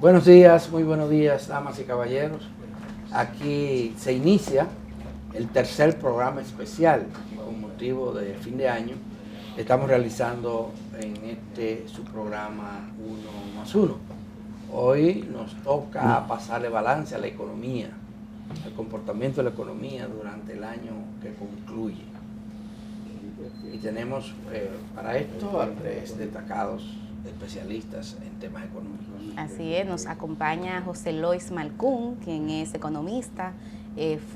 Buenos días, muy buenos días, damas y caballeros. Aquí se inicia el tercer programa especial que con motivo de fin de año estamos realizando en su programa 1+1. Hoy nos toca pasarle balance a la economía, al comportamiento de la economía durante el año que concluye. Y tenemos para esto a tres destacados especialistas en temas económicos. Así es, nos acompaña José Lois Malcún, quien es economista,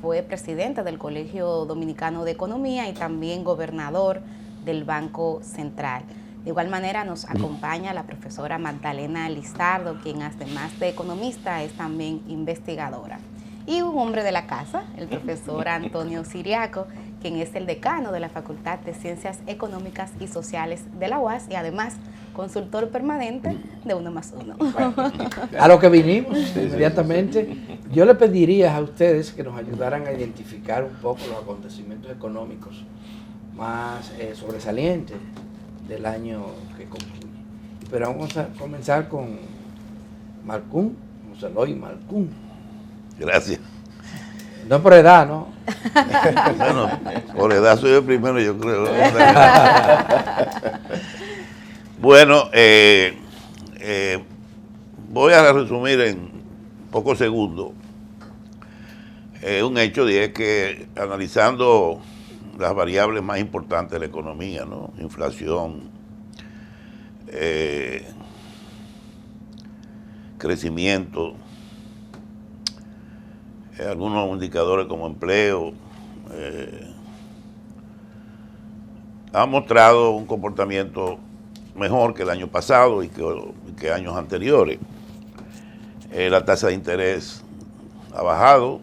fue presidente del Colegio Dominicano de Economía y también gobernador del Banco Central. De igual manera nos acompaña la profesora Magdalena Lizardo, quien además de economista es también investigadora. Y un hombre de la casa, el profesor Antonio Siriaco, quien es el decano de la Facultad de Ciencias Económicas y Sociales de la UAS y además consultor permanente de 1+1. Bueno, a lo que vinimos inmediatamente, yo le pediría a ustedes que nos ayudaran a identificar un poco los acontecimientos económicos más sobresalientes del año que concluye. Pero vamos a comenzar con Malcún, José Lois Malcún. Gracias. No por edad, ¿no? Bueno, por edad soy el primero, yo creo. Bueno, voy a resumir en pocos segundos un hecho, y es que analizando las variables más importantes de la economía, ¿no? Inflación, crecimiento, algunos indicadores como empleo, han mostrado un comportamiento mejor que el año pasado y que años anteriores. La tasa de interés ha bajado,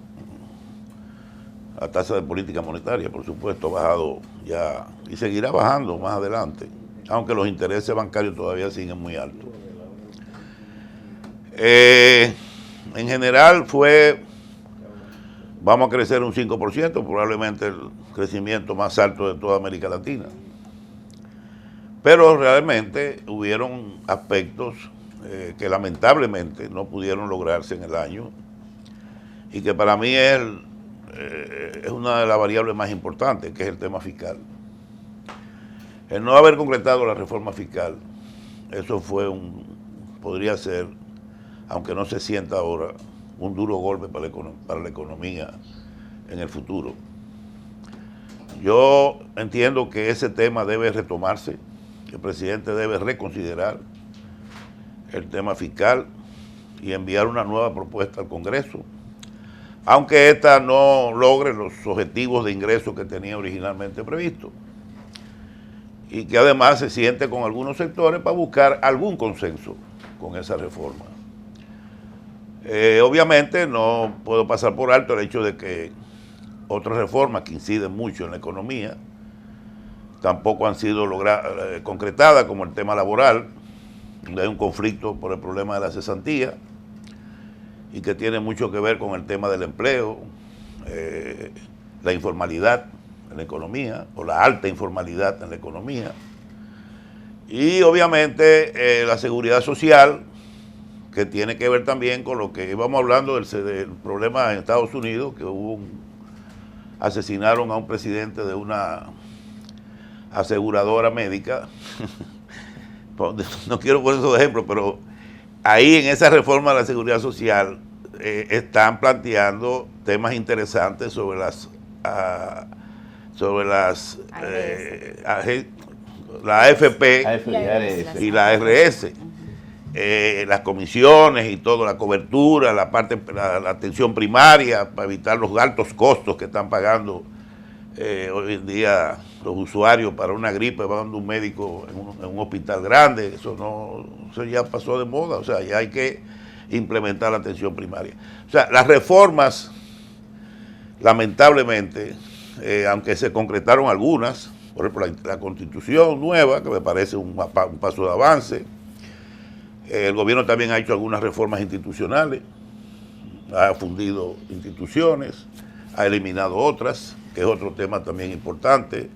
la tasa de política monetaria, por supuesto, ha bajado ya y seguirá bajando más adelante, aunque los intereses bancarios todavía siguen muy altos. En general vamos a crecer un 5%, probablemente el crecimiento más alto de toda América Latina. Pero realmente hubieron aspectos que lamentablemente no pudieron lograrse en el año y que para mí es una de las variables más importantes, que es el tema fiscal. El no haber concretado la reforma fiscal, eso podría ser, aunque no se sienta ahora, un duro golpe para la economía en el futuro. Yo entiendo que ese tema debe retomarse, que el presidente debe reconsiderar el tema fiscal y enviar una nueva propuesta al Congreso, aunque ésta no logre los objetivos de ingresos que tenía originalmente previsto, y que además se siente con algunos sectores para buscar algún consenso con esa reforma. Obviamente no puedo pasar por alto el hecho de que otras reformas que inciden mucho en la economía tampoco han sido concretadas, como el tema laboral, donde hay un conflicto por el problema de la cesantía y que tiene mucho que ver con el tema del empleo, la informalidad en la economía, o la alta informalidad en la economía, y obviamente la seguridad social, que tiene que ver también con lo que íbamos hablando del problema en Estados Unidos, que asesinaron a un presidente de una aseguradora médica. No quiero poner esos ejemplos, pero ahí en esa reforma de la seguridad social están planteando temas interesantes sobre la AFP y la ARS, las comisiones y todo, la cobertura, la atención primaria para evitar los altos costos que están pagando hoy en día los usuarios para una gripe, van a un médico en un hospital grande. Eso ya pasó de moda, o sea, ya hay que implementar la atención primaria. O sea, las reformas, lamentablemente, aunque se concretaron algunas, por ejemplo, la Constitución nueva, que me parece un paso de avance. El gobierno también ha hecho algunas reformas institucionales, ha fundido instituciones, ha eliminado otras, que es otro tema también importante.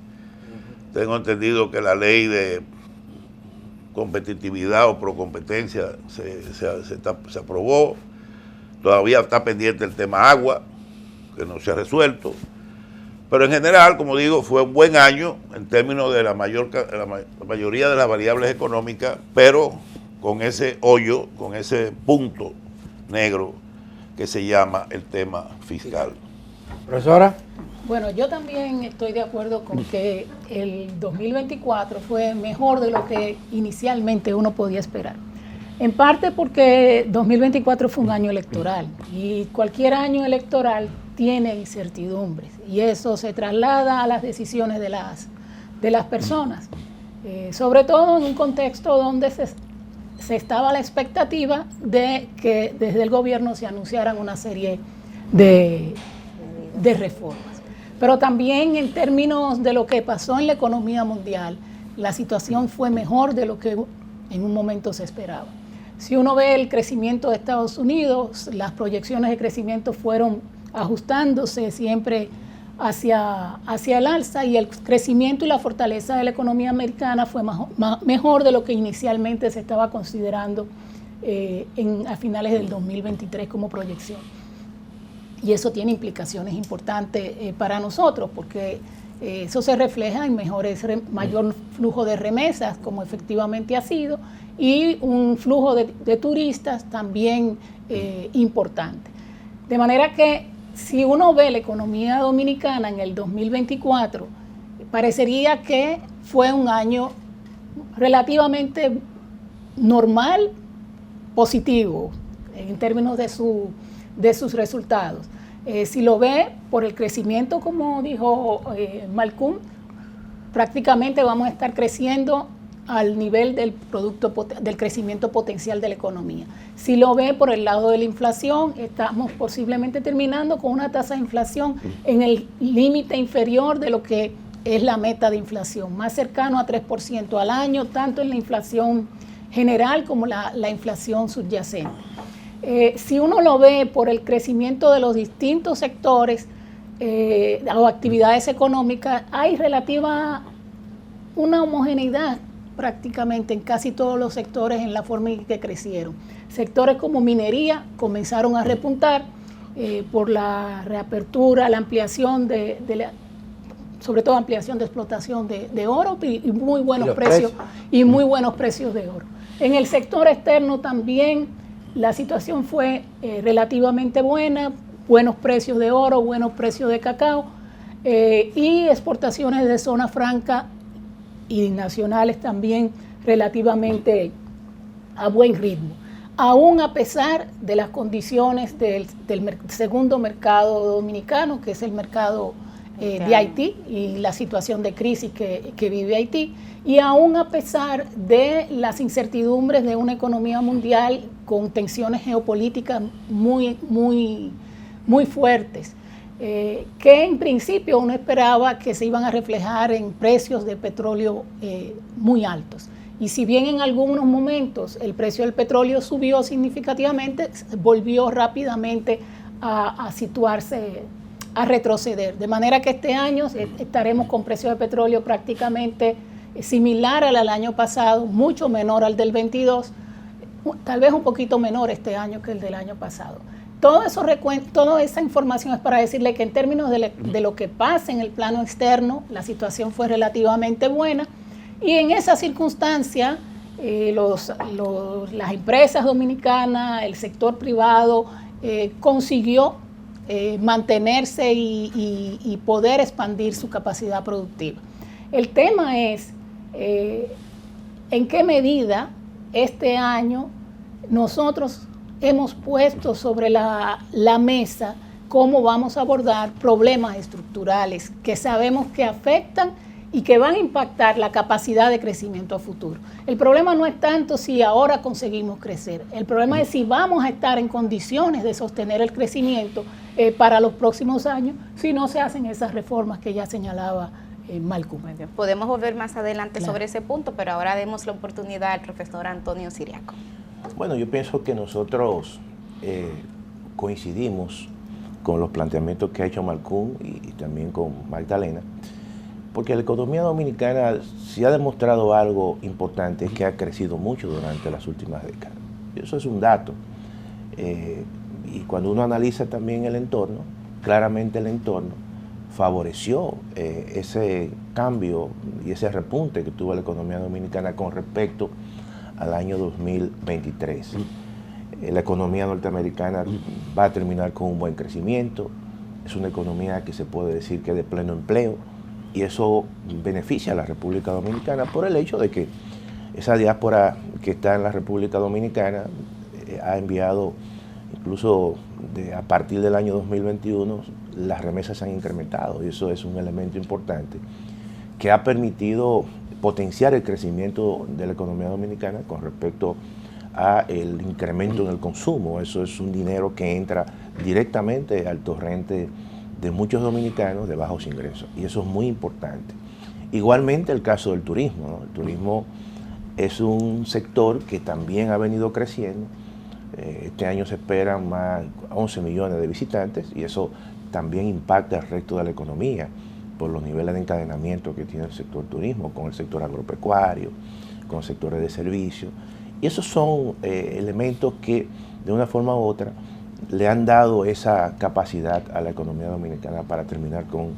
Tengo entendido que la ley de competitividad o procompetencia se aprobó. Todavía está pendiente el tema agua, que no se ha resuelto. Pero en general, como digo, fue un buen año en términos de la mayoría de las variables económicas, pero con ese hoyo, con ese punto negro que se llama el tema fiscal. Profesora. Bueno, yo también estoy de acuerdo con que el 2024 fue mejor de lo que inicialmente uno podía esperar. En parte porque 2024 fue un año electoral y cualquier año electoral tiene incertidumbres y eso se traslada a las decisiones de las personas, sobre todo en un contexto donde se estaba a la expectativa de que desde el gobierno se anunciaran una serie de reformas. Pero también en términos de lo que pasó en la economía mundial, la situación fue mejor de lo que en un momento se esperaba. Si uno ve el crecimiento de Estados Unidos, las proyecciones de crecimiento fueron ajustándose siempre hacia el alza y el crecimiento y la fortaleza de la economía americana fue mejor de lo que inicialmente se estaba considerando a finales del 2023 como proyección. Y eso tiene implicaciones importantes para nosotros, porque eso se refleja en mayor flujo de remesas, como efectivamente ha sido, y un flujo de turistas también importante. De manera que si uno ve la economía dominicana en el 2024, parecería que fue un año relativamente normal, positivo, en términos de sus resultados. Si lo ve por el crecimiento, como dijo Malcolm, prácticamente vamos a estar creciendo al nivel del crecimiento potencial de la economía. Si lo ve por el lado de la inflación, estamos posiblemente terminando con una tasa de inflación en el límite inferior de lo que es la meta de inflación, más cercano a 3% al año, tanto en la inflación general como la inflación subyacente. Si uno lo ve por el crecimiento de los distintos sectores o actividades económicas, hay una homogeneidad prácticamente en casi todos los sectores en la forma en que crecieron. Sectores como minería comenzaron a repuntar por la reapertura, la ampliación sobre todo ampliación de explotación de oro y muy buenos precios y muy buenos precios de oro. En el sector externo también la situación fue relativamente buena, buenos precios de oro, buenos precios de cacao y exportaciones de zona franca y nacionales también relativamente a buen ritmo, aún a pesar de las condiciones del segundo mercado dominicano, que es el mercado de Haití y la situación de crisis que vive Haití, y aún a pesar de las incertidumbres de una economía mundial con tensiones geopolíticas muy fuertes, que en principio uno esperaba que se iban a reflejar en precios de petróleo muy altos. Y si bien en algunos momentos el precio del petróleo subió significativamente, volvió rápidamente a situarse, a retroceder. De manera que este año estaremos con precios de petróleo prácticamente similar al año pasado, mucho menor al del 22, tal vez un poquito menor este año que el del año pasado. Toda esa información es para decirle que en términos de lo que pasa en el plano externo, la situación fue relativamente buena y en esa circunstancia las empresas dominicanas, el sector privado consiguió mantenerse y poder expandir su capacidad productiva. El tema es en qué medida este año nosotros hemos puesto sobre la mesa cómo vamos a abordar problemas estructurales que sabemos que afectan y que van a impactar la capacidad de crecimiento a futuro. El problema no es tanto si ahora conseguimos crecer, el problema es si vamos a estar en condiciones de sostener el crecimiento para los próximos años si no se hacen esas reformas que ya señalaba Malcolm. Podemos volver más adelante sobre ese punto, pero ahora demos la oportunidad al profesor Antonio Siriaco. Bueno, yo pienso que nosotros coincidimos con los planteamientos que ha hecho Malcolm y también con Magdalena, Porque la economía dominicana, si ha demostrado algo importante, es que ha crecido mucho durante las últimas décadas. Eso es un dato. Y cuando uno analiza también el entorno, claramente el entorno favoreció ese cambio y ese repunte que tuvo la economía dominicana con respecto al año 2023. La economía norteamericana va a terminar con un buen crecimiento, es una economía que se puede decir que es de pleno empleo, y eso beneficia a la República Dominicana por el hecho de que esa diáspora que está en la República Dominicana ha enviado, incluso a partir del año 2021, las remesas se han incrementado, y eso es un elemento importante que ha permitido potenciar el crecimiento de la economía dominicana con respecto a el incremento en el consumo. Eso es un dinero que entra directamente al torrente de muchos dominicanos de bajos ingresos, y eso es muy importante. Igualmente el caso del turismo, ¿no? El turismo es un sector que también ha venido creciendo. Este año se esperan más 11 millones de visitantes, y eso también impacta al resto de la economía por los niveles de encadenamiento que tiene el sector turismo con el sector agropecuario, con sectores de servicios. Y esos son elementos que de una forma u otra le han dado esa capacidad a la economía dominicana para terminar con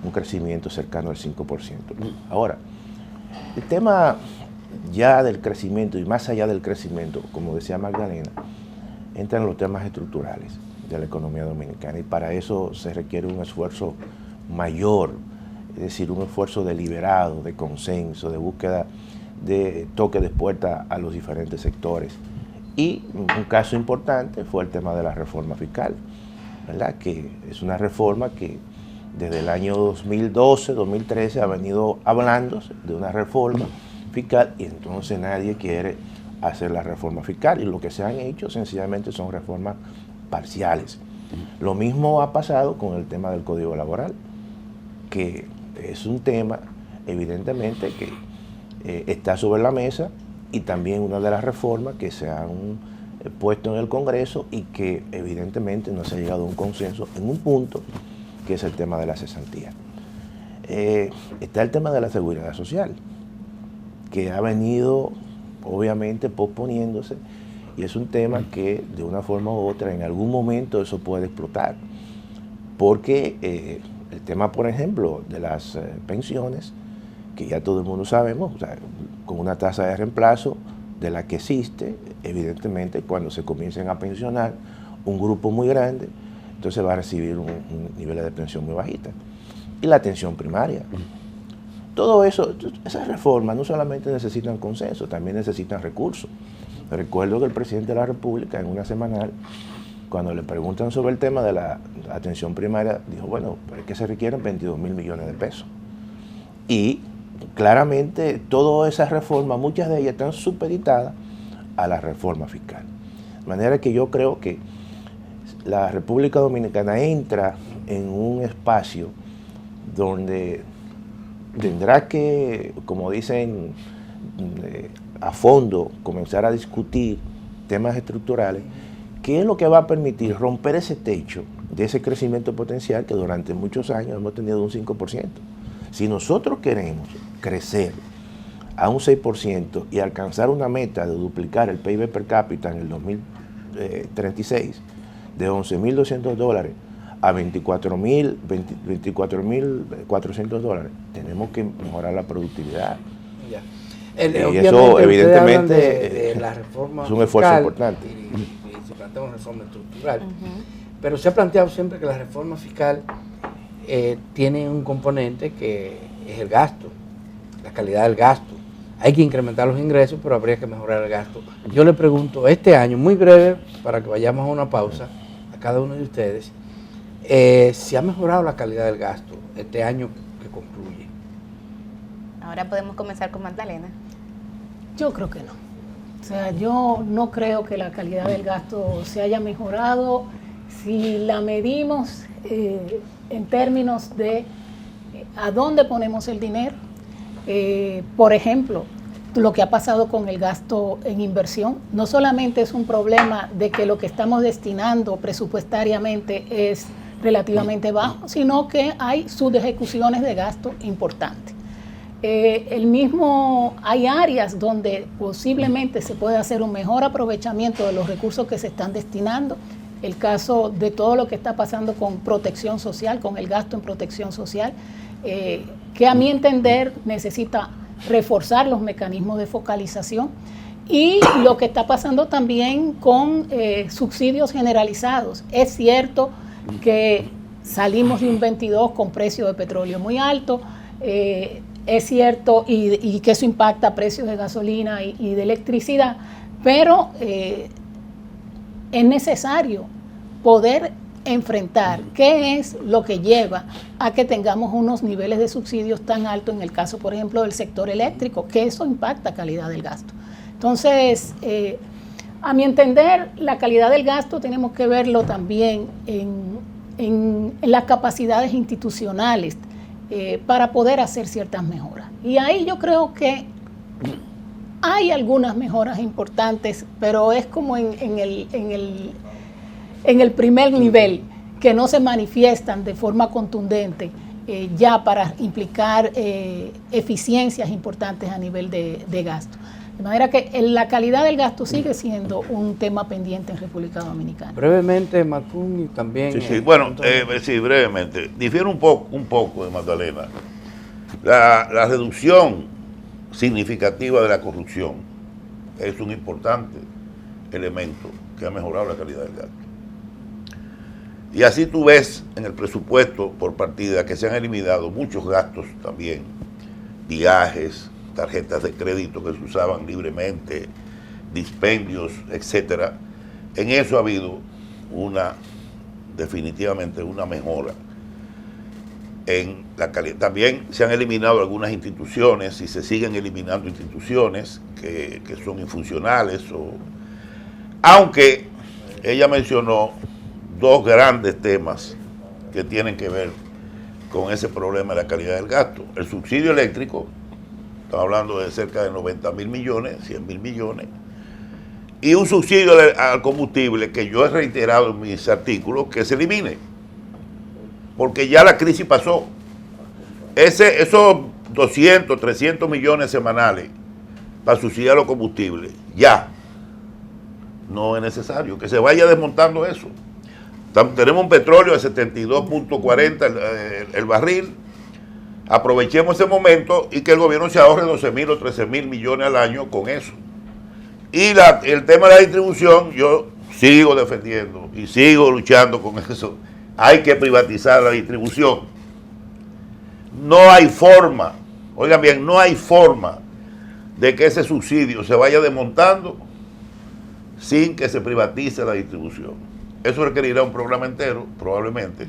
un crecimiento cercano al 5%. Ahora, el tema ya del crecimiento y más allá del crecimiento, como decía Magdalena, entran los temas estructurales de la economía dominicana, y para eso se requiere un esfuerzo mayor, es decir, un esfuerzo deliberado, de consenso, de búsqueda de toque de puerta a los diferentes sectores. Y un caso importante fue el tema de la reforma fiscal, ¿verdad? Que es una reforma que desde el año 2012, 2013 ha venido hablándose de una reforma fiscal, y entonces nadie quiere hacer la reforma fiscal, y lo que se han hecho sencillamente son reformas parciales. Lo mismo ha pasado con el tema del Código Laboral, que es un tema evidentemente que está sobre la mesa, y también una de las reformas que se han puesto en el Congreso y que evidentemente no se ha llegado a un consenso en un punto, que es el tema de la cesantía. Está el tema de la seguridad social, que ha venido obviamente posponiéndose, y es un tema que de una forma u otra en algún momento eso puede explotar, porque el tema, por ejemplo, de las pensiones, que ya todo el mundo sabemos, o sea, con una tasa de reemplazo de la que existe, evidentemente cuando se comiencen a pensionar un grupo muy grande, entonces va a recibir un nivel de pensión muy bajita. Y la atención primaria. Todo eso, esas reformas no solamente necesitan consenso, también necesitan recursos. Recuerdo que el presidente de la República en una semanal, cuando le preguntan sobre el tema de la atención primaria, dijo, bueno, pero es que se requieren 22 mil millones de pesos. Y claramente todas esas reformas, muchas de ellas están supeditadas a la reforma fiscal. De manera que yo creo que la República Dominicana entra en un espacio donde tendrá que, como dicen, a fondo comenzar a discutir temas estructurales, que es lo que va a permitir romper ese techo de ese crecimiento potencial que durante muchos años hemos tenido un 5%. Si nosotros queremos crecer a un 6% y alcanzar una meta de duplicar el PIB per cápita en el 2036 de $11.200 a $24.400, tenemos que mejorar la productividad. Ya. Y eso evidentemente de la reforma es un esfuerzo importante. Y se plantea una reforma estructural. Pero se ha planteado siempre que la reforma fiscal tiene un componente que es el gasto, la calidad del gasto. Hay que incrementar los ingresos, pero habría que mejorar el gasto. Yo le pregunto, este año, muy breve, para que vayamos a una pausa, a cada uno de ustedes, ¿se ha mejorado la calidad del gasto este año que concluye? Ahora podemos comenzar con Magdalena. Yo creo que no. O sea, yo no creo que la calidad del gasto se haya mejorado si la medimos en términos de a dónde ponemos el dinero. Por ejemplo, lo que ha pasado con el gasto en inversión, no solamente es un problema de que lo que estamos destinando presupuestariamente es relativamente bajo, sino que hay subejecuciones de gasto importantes. Hay áreas donde posiblemente se puede hacer un mejor aprovechamiento de los recursos que se están destinando. El caso de todo lo que está pasando con protección social, con el gasto en protección social, que a mi entender necesita reforzar los mecanismos de focalización, y lo que está pasando también con subsidios generalizados. Es cierto que salimos de un 22 con precio de petróleo muy alto, es cierto, y que eso impacta precios de gasolina y de electricidad, pero es necesario poder enfrentar qué es lo que lleva a que tengamos unos niveles de subsidios tan altos en el caso, por ejemplo, del sector eléctrico, que eso impacta calidad del gasto. Entonces, a mi entender, la calidad del gasto tenemos que verlo también en las capacidades institucionales para poder hacer ciertas mejoras. Y ahí yo creo que hay algunas mejoras importantes, pero es como en el primer nivel, que no se manifiestan de forma contundente ya para implicar eficiencias importantes a nivel de gasto. De manera que la calidad del gasto sigue siendo un tema pendiente en República Dominicana. Brevemente, Malcún, y también... Sí, bueno, sí, brevemente. Difiere un poco de Magdalena. La reducción significativa de la corrupción es un importante elemento que ha mejorado la calidad del gasto. Y así tú ves en el presupuesto por partida que se han eliminado muchos gastos también, viajes, tarjetas de crédito que se usaban libremente, dispendios, etcétera. En eso ha habido definitivamente una mejora en la calidad. También se han eliminado algunas instituciones y se siguen eliminando instituciones que son infuncionales, aunque ella mencionó dos grandes temas que tienen que ver con ese problema de la calidad del gasto. El subsidio eléctrico, estamos hablando de cerca de 90.000 millones, 100.000 millones, y un subsidio al combustible que yo he reiterado en mis artículos que se elimine, porque ya la crisis pasó. Esos 200, 300 millones semanales para subsidiar los combustibles, ya no es necesario, que se vaya desmontando eso. Tenemos un petróleo de 72.40 el barril. Aprovechemos ese momento y que el gobierno se ahorre 12.000 o 13.000 millones al año con eso. Y el tema de la distribución, yo sigo defendiendo y sigo luchando con eso. Hay que privatizar la distribución. No hay forma, oigan bien, no hay forma de que ese subsidio se vaya desmontando sin que se privatice la distribución. Eso requerirá un programa entero, probablemente,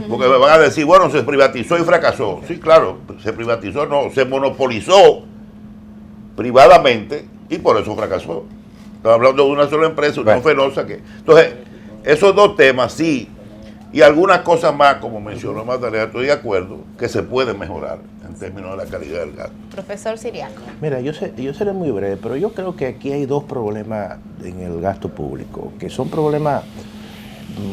porque me van a decir, bueno, se privatizó y fracasó. Sí, claro, se privatizó, no, se monopolizó privadamente y por eso fracasó. Estamos hablando de una sola empresa, una Fenosa que... Entonces, esos dos temas sí, y algunas cosas más, como mencionó Magdalena, estoy de acuerdo, que se pueden mejorar en términos de la calidad del gasto. Profesor Siriaco. Mira, yo seré muy breve, pero yo creo que aquí hay dos problemas en el gasto público, que son problemas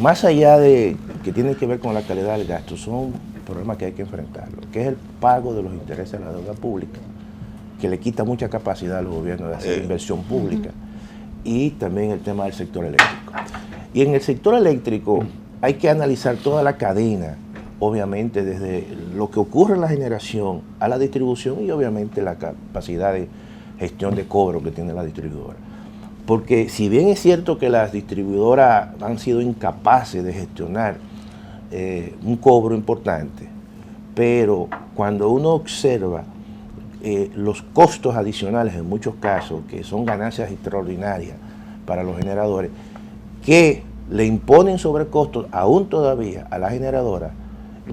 más allá de que tienen que ver con la calidad del gasto, son problemas que hay que enfrentarlo, que es el pago de los intereses de la deuda pública, que le quita mucha capacidad al gobierno de hacer inversión pública, y también el tema del sector eléctrico. Y en el sector eléctrico hay que analizar toda la cadena, obviamente desde lo que ocurre en la generación a la distribución y obviamente la capacidad de gestión de cobro que tiene la distribuidora. Porque si bien es cierto que las distribuidoras han sido incapaces de gestionar un cobro importante, pero cuando uno observa los costos adicionales en muchos casos, que son ganancias extraordinarias para los generadores, que le imponen sobrecostos aún todavía a la generadora,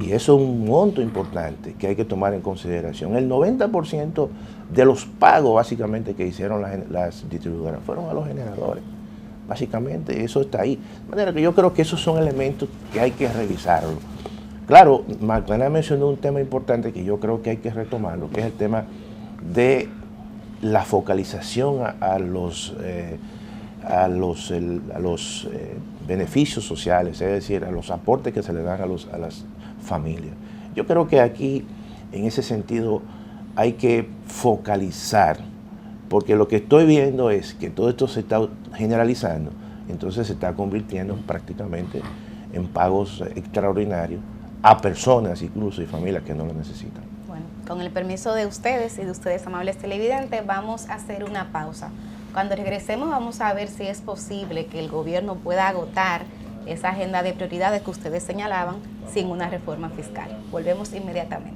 y eso es un monto importante que hay que tomar en consideración. El 90% de los pagos básicamente que hicieron las distribuidoras fueron a los generadores. Básicamente eso está ahí. De manera que yo creo que esos son elementos que hay que revisarlo. Claro, Magdalena mencionó un tema importante que yo creo que hay que retomarlo, que es el tema de la focalización a a los beneficios sociales, es decir, a los aportes que se le dan a las familias. Yo creo que aquí, en ese sentido, hay que focalizar, porque lo que estoy viendo es que todo esto se está generalizando, entonces se está convirtiendo prácticamente en pagos extraordinarios a personas incluso y familias que no lo necesitan. Bueno, con el permiso de ustedes y de ustedes, amables televidentes, vamos a hacer una pausa. Cuando regresemos vamos a ver si es posible que el gobierno pueda agotar esa agenda de prioridades que ustedes señalaban sin una reforma fiscal. Volvemos inmediatamente.